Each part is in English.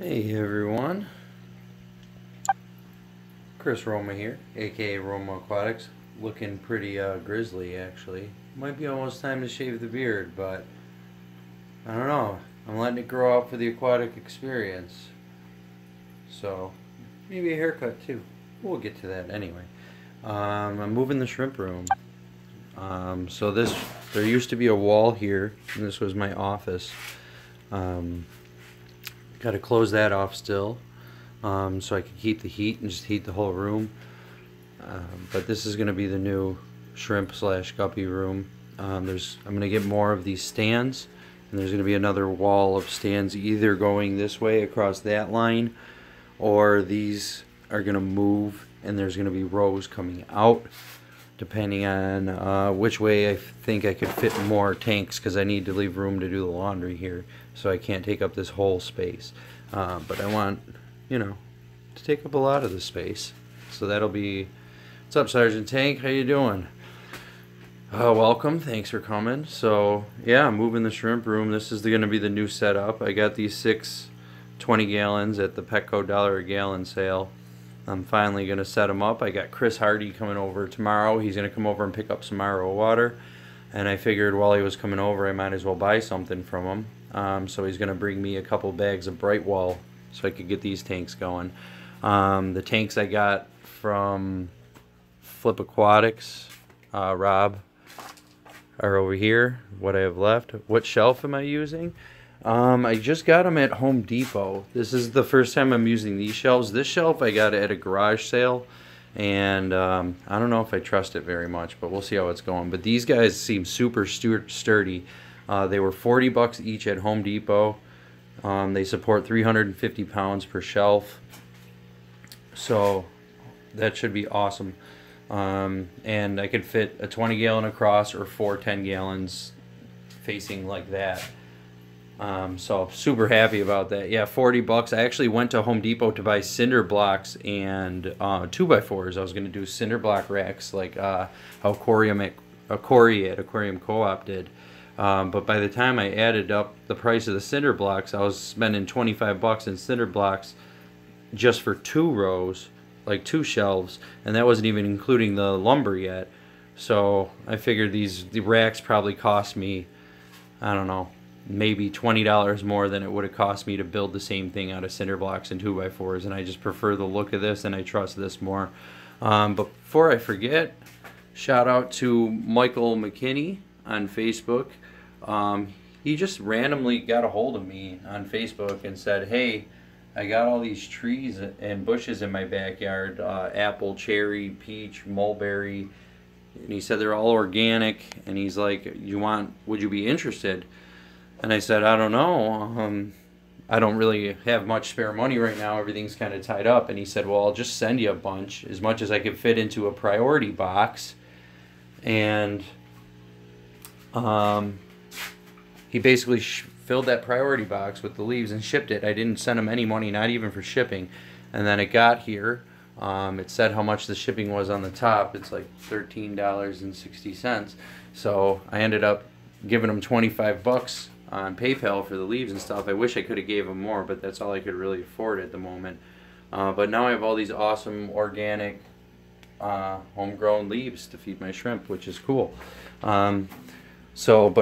Hey everyone, Chris Roma here, aka Roma Aquatics, looking pretty grizzly actually. Might be almost time to shave the beard, but I don't know. I'm letting it grow out for the aquatic experience. So maybe a haircut too. We'll get to that anyway. I'm moving the shrimp room. There used to be a wall here, and this was my office. Got to close that off still, so I can keep the heat and just heat the whole room. But this is going to be the new shrimp / guppy room. I'm going to get more of these stands, and there's going to be another wall of stands either going this way across that line, or these are going to move, and there's going to be rows coming out, depending on which way I think I could fit more tanks, because I need to leave room to do the laundry here, so I can't take up this whole space. But I want, to take up a lot of the space. So that'll be... What's up, Sergeant Tank? How you doing? Welcome. Thanks for coming. So, yeah, I'm moving the shrimp room. This is going to be the new setup. I got these 6 20 gallons at the Petco $1 a gallon sale. I'm finally going to set them up. I got Chris Hardy coming over tomorrow. He's going to come over and pick up some RO water. And I figured while he was coming over, I might as well buy something from him. So he's going to bring me a couple bags of Brightwall so I could get these tanks going. The tanks I got from Flip Aquatics, Rob, are over here. What I have left. What shelf am I using? I just got them at Home Depot. This is the first time I'm using these shelves. This shelf I got at a garage sale, and I don't know if I trust it very much, but we'll see how it's going. But these guys seem super sturdy. They were $40 each at Home Depot. They support 350 pounds per shelf, so that should be awesome. And I could fit a 20 gallon across or 4 10 gallons facing like that. So super happy about that. Yeah, $40. I actually went to Home Depot to buy cinder blocks and 2x4s. I was going to do cinder block racks like how Corey at Aquarium Co-op did. But by the time I added up the price of the cinder blocks, I was spending $25 in cinder blocks just for 2 rows, like 2 shelves, and that wasn't even including the lumber yet. So I figured the racks probably cost me, I don't know, maybe $20 more than it would have cost me to build the same thing out of cinder blocks and 2x4s, and I just prefer the look of this and I trust this more. But before I forget, shout out to Michael McKinney on Facebook. He just randomly got a hold of me on Facebook and said, hey, I got all these trees and bushes in my backyard, apple, cherry, peach, mulberry, and he said they're all organic, and he's like, would you be interested? And I said, I don't know. I don't really have much spare money right now. Everything's kind of tied up. And he said, well, I'll just send you a bunch, as much as I could fit into a priority box. And he basically filled that priority box with the leaves and shipped it. I didn't send him any money, not even for shipping. And then it got here. It said how much the shipping was on the top. It's like $13.60. So I ended up giving him $25 on PayPal for the leaves and stuff. I wish I could have gave him more, but that's all I could really afford at the moment. But now I have all these awesome organic homegrown leaves to feed my shrimp, which is cool. But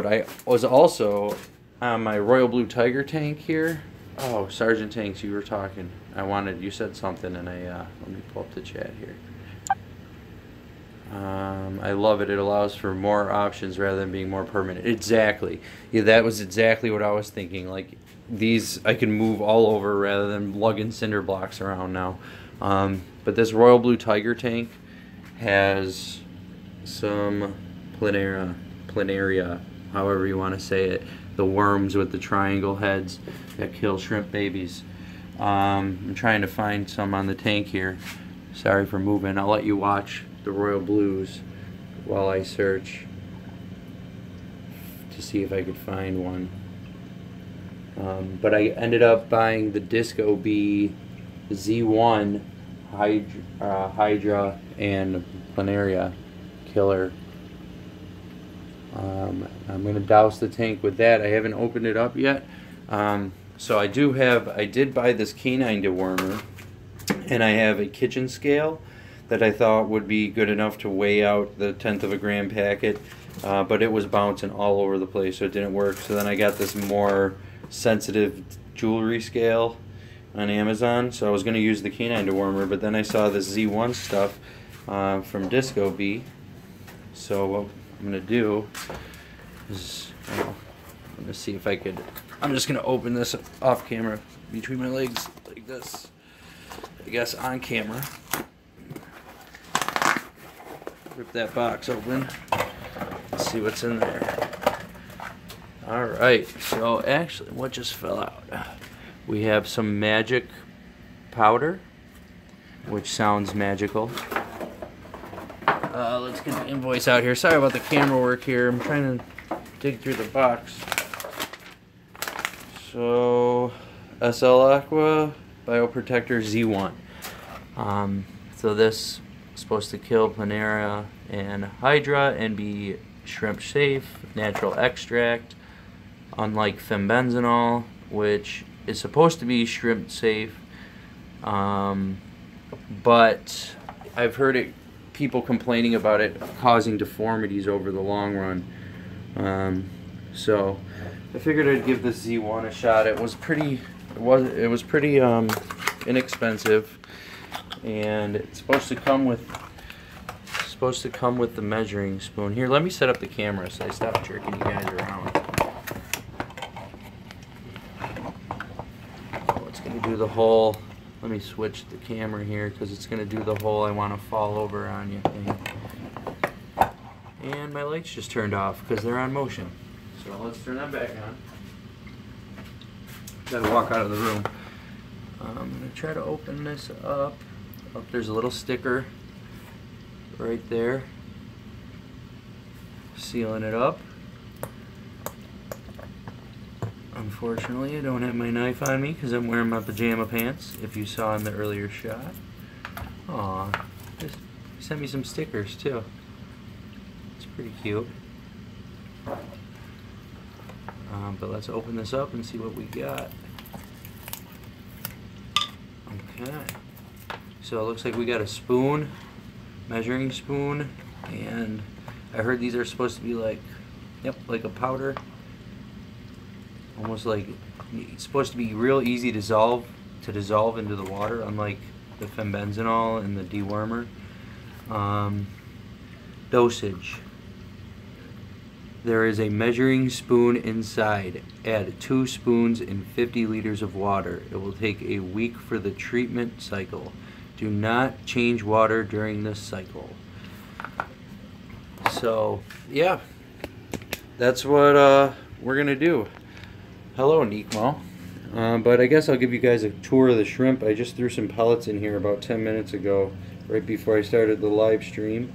I was also on my Royal Blue Tiger tank here. Oh, Sergeant Tanks, you were talking. You said something, and let me pull up the chat here. I love it. It allows for more options rather than being more permanent. Exactly. Yeah, that was exactly what I was thinking. Like, these I can move all over rather than lugging cinder blocks around now. But this Royal Blue Tiger tank has some planaria, however you want to say it, the worms with the triangle heads that kill shrimp babies. I'm trying to find some on the tank here. Sorry for moving. I'll let you watch the Royal Blues while I search to see if I could find one. But I ended up buying the Disco Bee Z1 Hydra and Planaria Killer. I'm going to douse the tank with that. I haven't opened it up yet. So I did buy this canine dewormer, and I have a kitchen scale that I thought would be good enough to weigh out the 1/10 of a gram packet, but it was bouncing all over the place, so it didn't work. So then I got this more sensitive jewelry scale on Amazon. So I was going to use the canine dewormer, but then I saw this Z1 stuff from Disco Bee. So what I'm going to do is, I'm going to see if I could, I'm just going to open this off camera between my legs like this, I guess on camera. Rip that box open. Let's see what's in there. Alright, so actually, what just fell out? We have some magic powder, which sounds magical. Let's get the invoice out here. Sorry about the camera work here. I'm trying to dig through the box. So, SL Aqua Bioprotector Z1. So this is supposed to kill Planaria and Hydra and be shrimp safe, natural extract, unlike fembenzenol, which is supposed to be shrimp safe, but I've heard people complaining about it causing deformities over the long run. So I figured I'd give this Z1 a shot. It was pretty inexpensive, and it's supposed to come with the measuring spoon. Here, let me set up the camera so I stop jerking you guys around. So it's gonna do the whole. Let me switch the camera here because it's gonna do the whole I want to fall over on you thing. And my lights just turned off because they're on motion. So let's turn them back on. Gotta walk out of the room. I'm gonna try to open this up. Oh, there's a little sticker right there, sealing it up. Unfortunately, I don't have my knife on me because I'm wearing my pajama pants, if you saw in the earlier shot. Aw, just sent me some stickers too. It's pretty cute. But let's open this up and see what we got. Okay. So it looks like we got a spoon, measuring spoon, and I heard these are supposed to be like, yep, like a powder. Almost like it's supposed to be real easy to dissolve into the water, unlike the fembenzenol and the dewormer. Dosage. There is a measuring spoon inside. Add 2 spoons in 50 liters of water. It will take a week for the treatment cycle. Do not change water during this cycle. So, yeah. That's what we're going to do. Hello, Nikmo. But I guess I'll give you guys a tour of the shrimp. I just threw some pellets in here about 10 minutes ago, right before I started the live stream.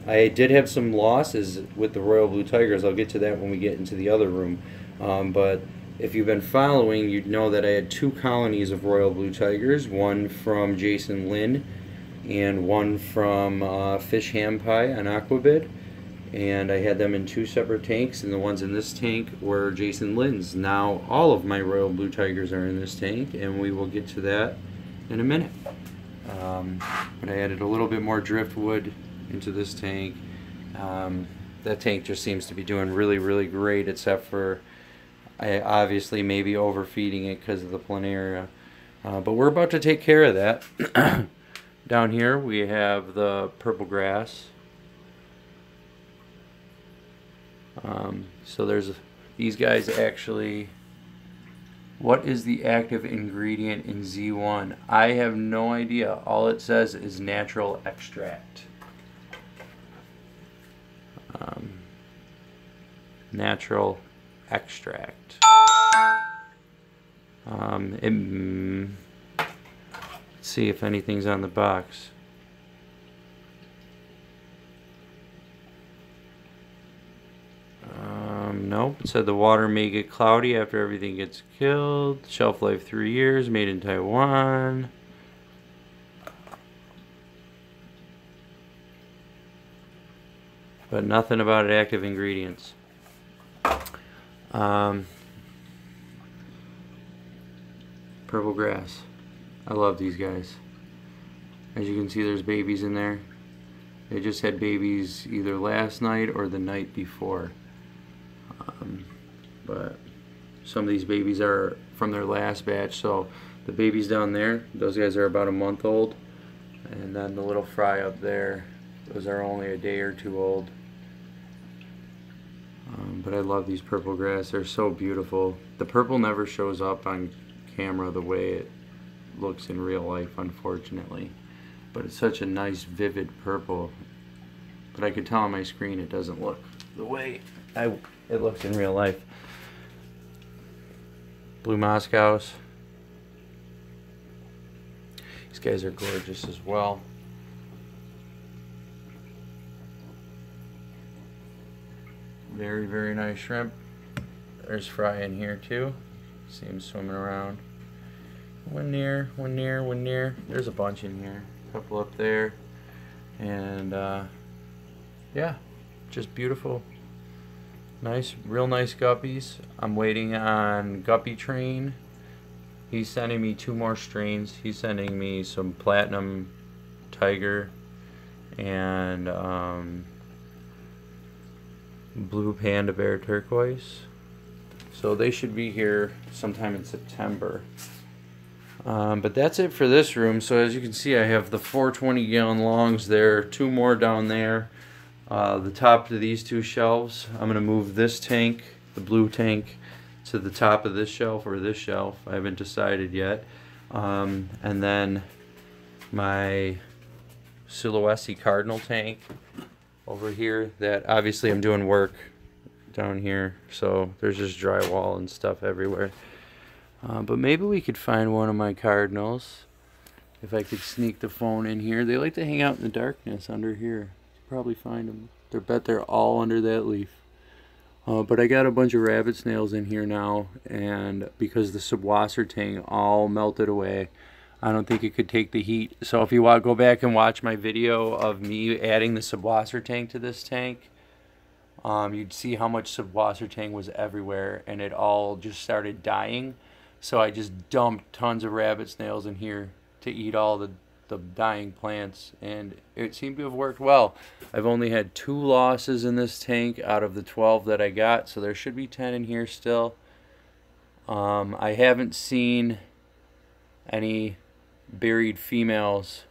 I did have some losses with the Royal Blue Tigers. I'll get to that when we get into the other room. But if you've been following, you'd know that I had 2 colonies of Royal Blue Tigers, one from Jason Lynn and one from Fish Ham Pie on Aquabid. And I had them in 2 separate tanks, and the ones in this tank were Jason Lynn's. Now all of my Royal Blue Tigers are in this tank, and we will get to that in a minute. But I added a little bit more driftwood into this tank. That tank just seems to be doing really, really great, except for I obviously maybe overfeeding it because of the planaria. But we're about to take care of that. Down here we have the purple grass. So there's these guys actually. What is the active ingredient in Z1? I have no idea. All it says is natural extract. Natural extract. Let's see if anything's on the box. Nope. It said the water may get cloudy after everything gets killed. Shelf life 3 years. Made in Taiwan. But nothing about active ingredients. Purple grass. I love these guys. As you can see, there's babies in there. They just had babies either last night or the night before. But some of these babies are from their last batch. So the babies down there, those guys are about a month old. And then the little fry up there, those are only a day or two old. But I love these purple grass. They're so beautiful. The purple never shows up on camera the way it looks in real life, unfortunately. But it's such a nice, vivid purple. But I could tell on my screen it doesn't look the way it looks in real life. Blue Moscows. These guys are gorgeous as well. Very, very nice shrimp. There's fry in here too. See him swimming around. One near, one near, one near. There's a bunch in here. A couple up there. And yeah, just beautiful. Nice, real nice guppies. I'm waiting on Guppy Train. He's sending me 2 more strains. He's sending me some Platinum Tiger and Blue Panda Bear Turquoise. So they should be here sometime in September. But that's it for this room. So as you can see, I have the 420-gallon longs there, 2 more down there. The top to these 2 shelves, I'm going to move this tank, the blue tank, to the top of this shelf or this shelf. I haven't decided yet. And then my Silhouette Cardinal tank over here, that obviously I'm doing work down here, so there's just drywall and stuff everywhere. But maybe we could find one of my cardinals if I could sneak the phone in here. They like to hang out in the darkness under here. Probably find them. I bet they're all under that leaf. But I got a bunch of rabbit snails in here now, and because the Subwassertang all melted away, I don't think it could take the heat. So if you want, go back and watch my video of me adding the Subwassertang to this tank. You'd see how much Subwassertang was everywhere, and it all just started dying. So I just dumped tons of rabbit snails in here to eat all the dying plants, and it seemed to have worked well. I've only had 2 losses in this tank out of the 12 that I got, so there should be 10 in here still. I haven't seen any buried females.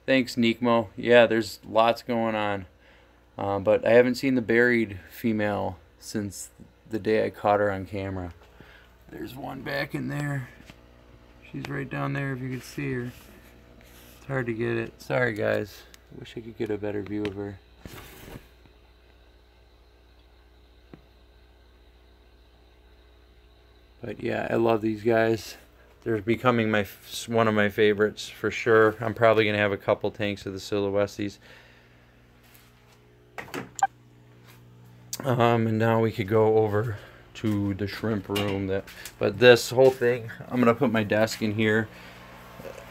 Thanks, Nikmo. Yeah, there's lots going on. But I haven't seen the buried female since the day I caught her on camera. There's one back in there. She's right down there if you could see her. It's hard to get it. Sorry guys. I wish I could get a better view of her. But yeah, I love these guys. They're becoming one of my favorites for sure. I'm probably going to have a couple tanks of the Silhouettes. And now we could go over to the shrimp room. But this whole thing, I'm going to put my desk in here,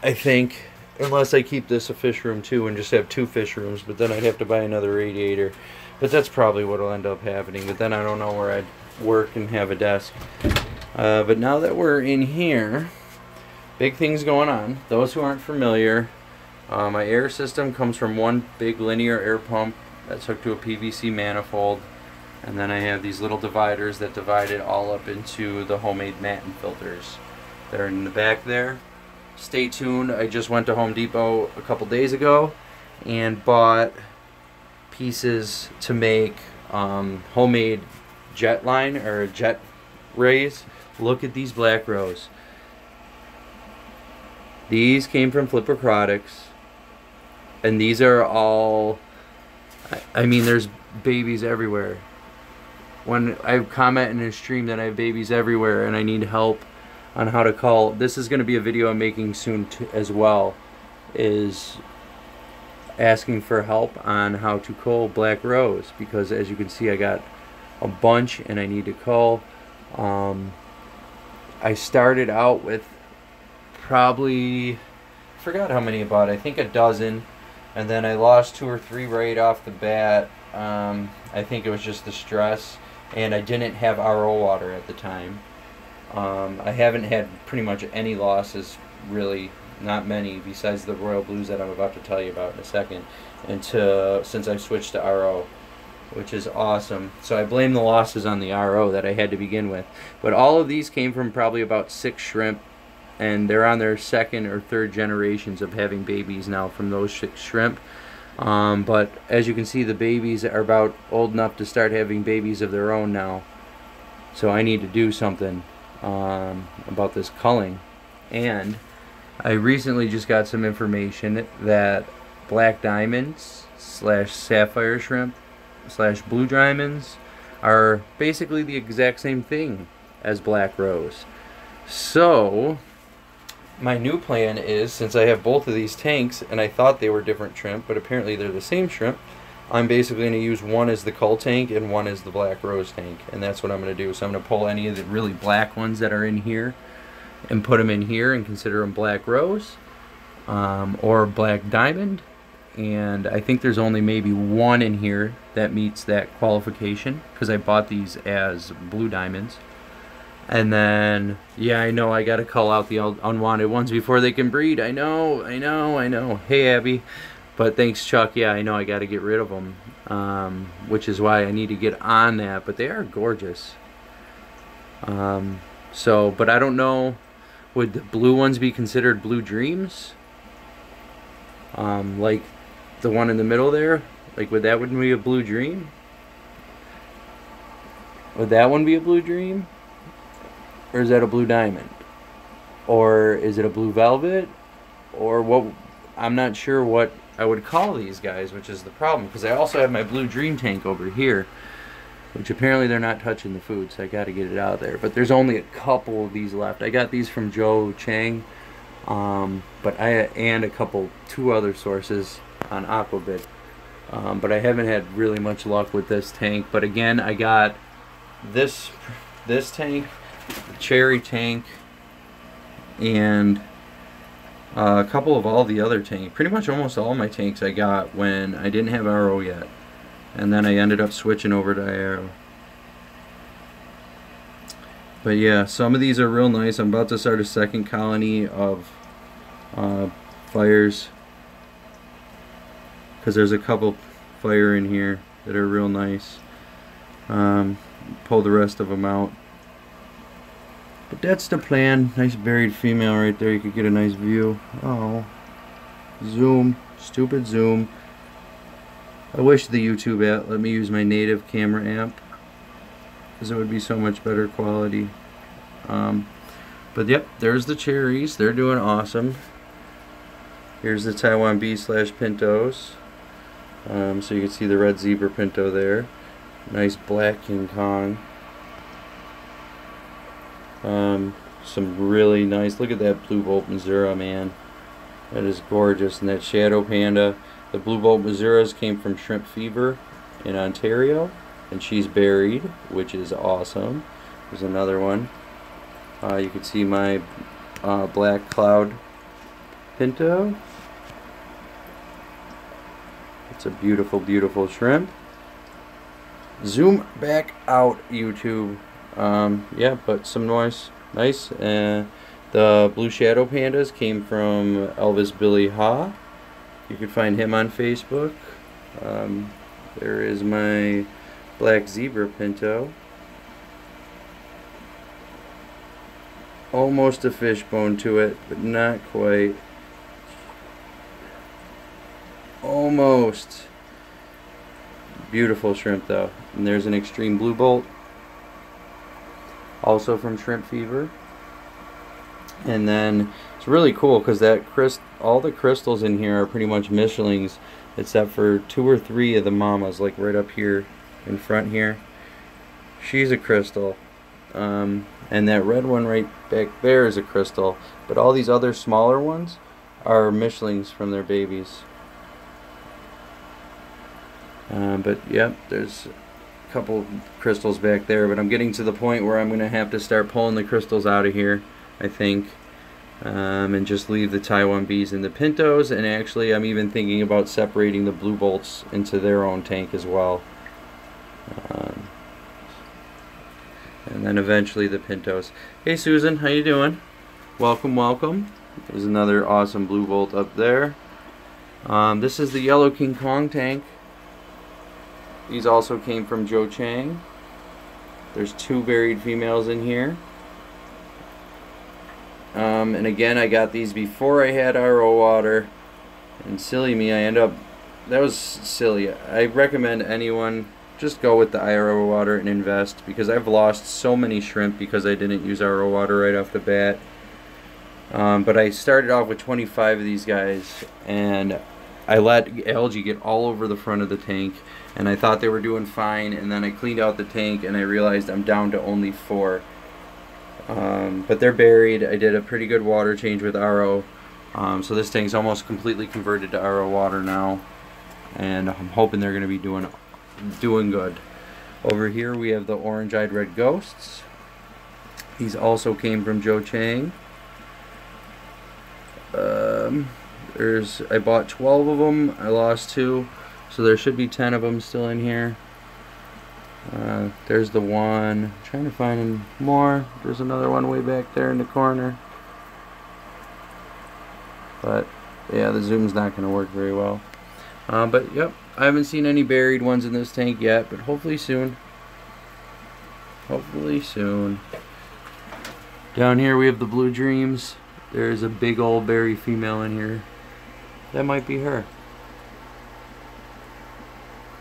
I think, unless I keep this a fish room too and just have 2 fish rooms, but then I'd have to buy another radiator. But that's probably what will end up happening. But then I don't know where I'd work and have a desk. But now that we're in here, big things going on. Those who aren't familiar, my air system comes from one big linear air pump that's hooked to a PVC manifold, and then I have these little dividers that divide it all up into the homemade Matten filters. They're in the back there. Stay tuned. I just went to Home Depot a couple days ago and bought pieces to make homemade jet line or jet rays. Look at these black rows. These came from Flipper Products, and these are all, I mean, there's babies everywhere. When I comment in a stream that I have babies everywhere and I need help on how to cull, this is going to be a video I'm making soon as well, is asking for help on how to cull black rose, because as you can see I got a bunch and I need to cull. I started out with probably, I forgot how many I bought, I think a dozen, and then I lost 2 or 3 right off the bat. I think it was just the stress, and I didn't have RO water at the time. I haven't had pretty much any losses, really, not many, besides the royal blues that I'm about to tell you about in a second, since I switched to RO, which is awesome. So I blame the losses on the RO that I had to begin with. But all of these came from probably about 6 shrimp, and they're on their 2nd or 3rd generations of having babies now from those 6 shrimp. But as you can see, the babies are about old enough to start having babies of their own now. So I need to do something about this culling. And I recently just got some information that black diamonds / sapphire shrimp / blue diamonds are basically the exact same thing as black rose. So my new plan is, since I have both of these tanks, and I thought they were different shrimp, but apparently they're the same shrimp, I'm basically going to use one as the cull tank and one as the black rose tank, and that's what I'm going to do. So I'm going to pull any of the really black ones that are in here and put them in here and consider them black rose or black diamond, and I think there's only maybe one in here that meets that qualification because I bought these as blue diamonds. And then, yeah, I know I gotta cull out the unwanted ones before they can breed. I know. Hey, Abby. But thanks, Chuck. Yeah, I know I gotta get rid of them, which is why I need to get on that. But they are gorgeous. But I don't know. Would the blue ones be considered blue dreams? Like the one in the middle there? Like, would that one be a blue dream? Would that one be a blue dream? Or is that a blue diamond? Or is it a blue velvet? Or what? I'm not sure what I would call these guys, which is the problem. Because I also have my blue dream tank over here, which apparently they're not touching the food, so I got to get it out of there. But there's only a couple of these left. I got these from Joe Chang, and two other sources on Aquabit. But I haven't had really much luck with this tank. But again, I got this tank, the cherry tank, and a couple of all the other tanks. Pretty much almost all my tanks I got when I didn't have RO yet, and then I ended up switching over to RO. But yeah, some of these are real nice. I'm about to start a second colony of fires because there's a couple fire in here that are real nice. Pull the rest of them out. But that's the plan. Nice buried female right there. You could get a nice view. Oh. Zoom. Stupid zoom. I wish the YouTube app let me use my native camera app, because it would be so much better quality. But yep, there's the cherries. They're doing awesome. Here's the Taiwan B / Pintos. So you can see the red zebra pinto there. Nice black King Kong. Some really nice, look at that blue bolt Missouri, man. That is gorgeous. And that shadow panda. The blue bolt Missouri's came from Shrimp Fever in Ontario, and she's buried, which is awesome. There's another one. You can see my black cloud pinto. It's a beautiful, beautiful shrimp. Zoom back out, YouTube. Yeah, but some nice. The blue shadow pandas came from Elvis Billy Ha. You can find him on Facebook. There is my black zebra pinto. Almost a fishbone to it, but not quite. Almost. Beautiful shrimp though. And there's an extreme blue bolt, also from Shrimp Fever. And then it's really cool because all the crystals in here are pretty much Michelins, except for 2 or 3 of the mamas, like right up here in front here. She's a crystal. And that red one right back there is a crystal. But all these other smaller ones are Michelins from their babies. But yep, there's a couple crystals back there, but I'm getting to the point where I'm going to have to start pulling the crystals out of here, I think, and just leave the Taiwan Bs and the Pintos. And actually I'm even thinking about separating the blue bolts into their own tank as well. and then eventually the pintos. Hey Susan, how you doing? Welcome, welcome. There's another awesome blue bolt up there. This is the yellow King Kong tank. These also came from Joe Chang. There's 2 buried females in here. And again, I got these before I had RO water. And silly me, I end up... That was silly. I recommend anyone just go with the RO water and invest, because I've lost so many shrimp because I didn't use RO water right off the bat. But I started off with 25 of these guys, and I let algae get all over the front of the tank, and I thought they were doing fine, and then I cleaned out the tank and I realized I'm down to only 4. But they're buried. I did a pretty good water change with RO, so this tank's almost completely converted to RO water now, and I'm hoping they're going to be doing good. Over here we have the orange-eyed red ghosts. These also came from Joe Chang. I bought 12 of them. I lost 2, so there should be 10 of them still in here. There's the one. I'm trying to find more. There's another one way back there in the corner. But yeah, the zoom's not going to work very well. But yep, I haven't seen any buried ones in this tank yet, but hopefully soon. Hopefully soon. Down here we have the Blue Dreams. There's a big old berry female in here. That might be her.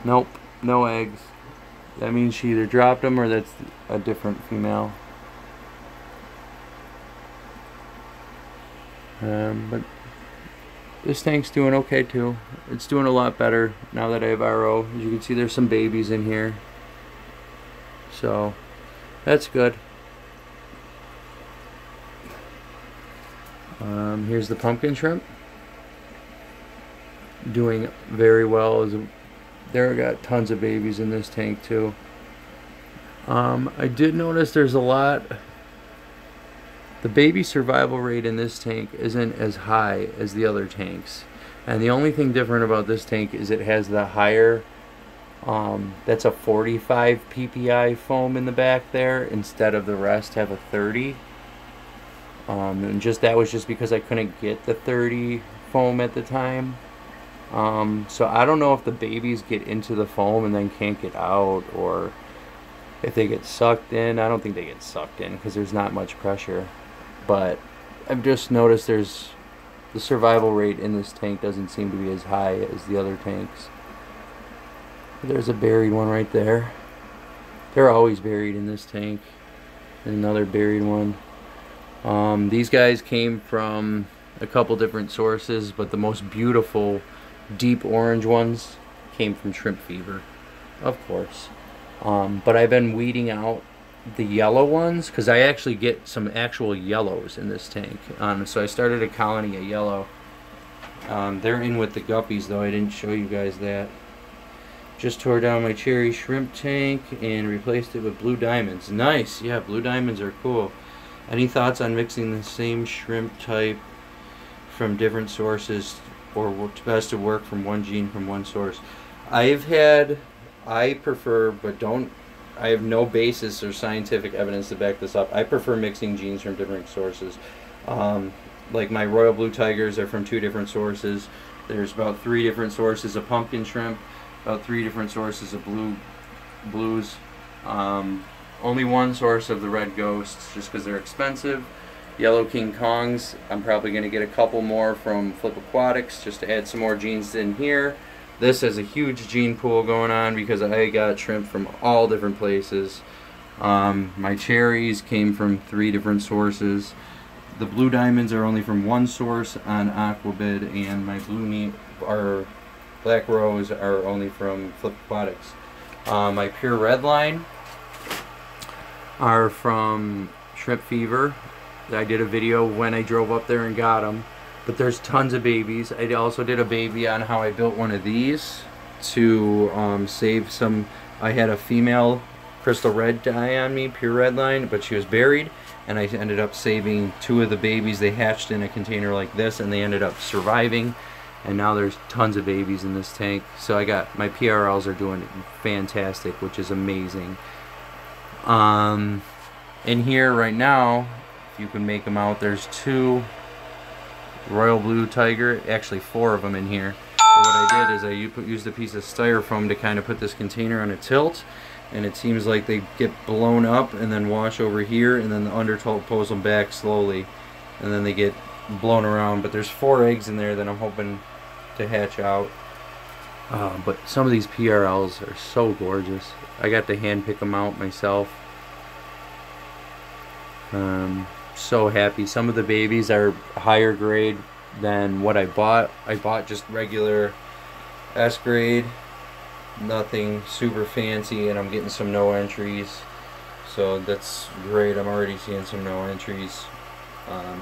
Nope, no eggs. That means she either dropped them or that's a different female. But this tank's doing okay too. It's doing a lot better now that I have RO. As you can see, there's some babies in here. So, that's good. Here's the pumpkin shrimp. Doing very well. There got tons of babies in this tank too. I did notice there's a lot. The baby survival rate in this tank isn't as high as the other tanks. And the only thing different about this tank is it has the higher, that's a 45 ppi foam in the back there, instead of the rest have a 30. And that was just because I couldn't get the 30 foam at the time. So I don't know if the babies get into the foam and then can't get out, or if they get sucked in. I don't think they get sucked in because there's not much pressure. But I've just noticed the survival rate in this tank doesn't seem to be as high as the other tanks. There's a buried one right there. They're always buried in this tank. And another buried one. These guys came from a couple different sources, but the most beautiful deep orange ones came from Shrimp Fever, of course. But I've been weeding out the yellow ones because I actually get some actual yellows in this tank. So I started a colony of yellow. They're in with the guppies though. I didn't show you guys that. Just tore down my cherry shrimp tank and replaced it with blue diamonds. Nice. Yeah, blue diamonds are cool. Any thoughts on mixing the same shrimp type from different sources, or what's best to work from one gene from one source? I prefer, but I have no basis or scientific evidence to back this up. I prefer mixing genes from different sources. Like my Royal Blue Tigers are from 2 different sources. There's about 3 different sources of pumpkin shrimp, about 3 different sources of blues. Only one source of the red ghosts, just because they're expensive. Yellow King Kongs, I'm probably going to get a couple more from Flip Aquatics just to add some more genes in here. This has a huge gene pool going on because I got shrimp from all different places. My cherries came from 3 different sources. The blue diamonds are only from one source on Aquabid, and my black rose are only from Flip Aquatics. My pure red line are from Shrimp Fever. I did a video when I drove up there and got them. But there's tons of babies. I also did a baby on how I built one of these to save some. I had a female crystal red die on me, pure red line, but she was buried, and I ended up saving 2 of the babies. They hatched in a container like this, and they ended up surviving, and now there's tons of babies in this tank. So I got my PRLs are doing fantastic, which is amazing. In here right now, if you can make them out, there's 2 royal blue tiger, actually 4 of them in here. But what I did is I used a piece of styrofoam to kind of put this container on a tilt, and it seems like they get blown up and then wash over here, and then the undertow pulls them back slowly, and then they get blown around. But there's 4 eggs in there that I'm hoping to hatch out. But some of these PRLs are so gorgeous. I got to hand pick them out myself. So happy. Some of the babies are higher grade than what I bought. I bought just regular S grade, nothing super fancy, and I'm getting some no entries, so that's great. I'm already seeing some no entries,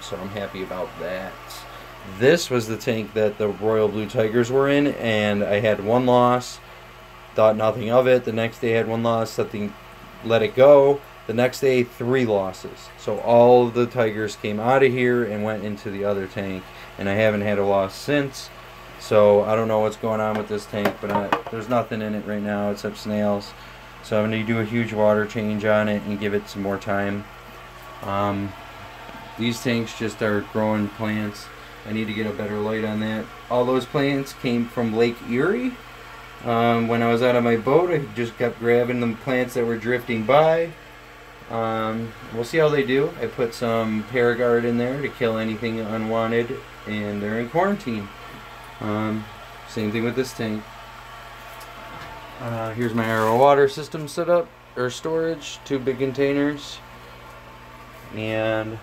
so I'm happy about that. This was the tank that the royal blue tigers were in, and I had 1 loss, thought nothing of it. The next day I had 1 loss, something, let it go. The next day 3 losses. So all of the tigers came out of here and went into the other tank, and I haven't had a loss since. So I don't know what's going on with this tank, but there's nothing in it right now except snails. So I'm going to do a huge water change on it and give it some more time. These tanks just are growing plants. I need to get a better light on that. All those plants came from Lake Erie. When I was out on my boat, I just kept grabbing the plants that were drifting by. We'll see how they do. I put some Paragard in there to kill anything unwanted, and they're in quarantine. Same thing with this tank. Here's my arrow water system set up, or storage, 2 big containers, and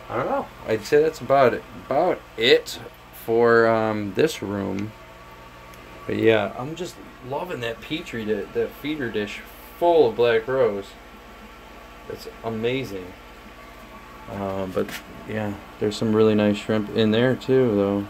I don't know, I'd say that's about it for this room. But yeah, I'm just loving that petri, that feeder dish full of black rose. It's amazing. But yeah, there's some really nice shrimp in there too, though.